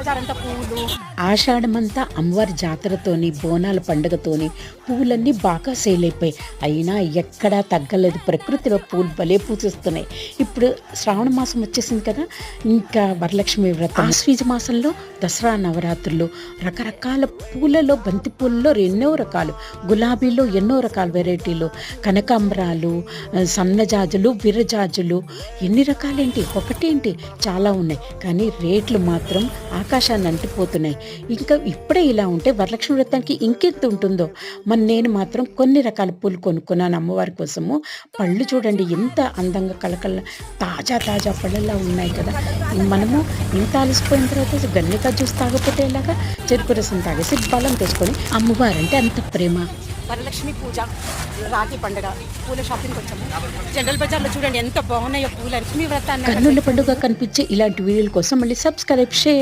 బజారంతా పూలు. ఆషాఢమంతా అమ్మవారి జాతరతోని బోనాల పండుగతోని పూలన్నీ బాగా సేల్ అయిపోయాయి. అయినా ఎక్కడా తగ్గలేదు. ప్రకృతిలో పూలు భలే పూజిస్తున్నాయి. ఇప్పుడు శ్రావణ మాసం వచ్చేసింది కదా, ఇంకా వరలక్ష్మి వ్రతం, ఆశ్వీజ మాసంలో దసరా నవరాత్రులు, రకరకాల పూలలో బంతి పూలలో ఎన్నో రకాలు, గులాబీలో ఎన్నో రకాల వెరైటీలు, కనకాంబరాలు, సన్నజాజులు, విరజాజులు, ఎన్ని రకాలేంటి, ఒకటేంటి చాలా ఉన్నాయి. కానీ రేట్లు మాత్రం ఆకాశాన్ని అంటిపోతున్నాయి. ఇంకా ఇప్పుడే ఇలా ఉంటే వరలక్ష్మి వ్రతానికి ఇంకెంత ఉంటుందో. నేను మాత్రం కొన్ని రకాల పూలు కొనుక్కున్నాను అమ్మవారి కోసము. పళ్ళు చూడండి ఎంత అందంగా కళకళ తాజా తాజా పళ్ళలా ఉన్నాయి కదా. మనము ఇంత అలసిపోయిన తర్వాత గన్నికా జ్యూస్ తాగపోతే ఇలాగా చెరుకు రసం తాగేసి బలం తెచ్చుకొని అమ్మవారంటే అంత ప్రేమ. వరలక్ష్మి పూజ, రాఖీ పండుగ, పూల షాపింగ్కి వచ్చాము. జనరల్ బజార్లో చూడండి ఎంత బాగున్నాయో పూలు. లక్ష్మీ వ్రతాన్ని కన్నుల పండుగ కనిపించే ఇలాంటి వీడియోల కోసం మళ్ళీ సబ్స్క్రైబ్, షేర్.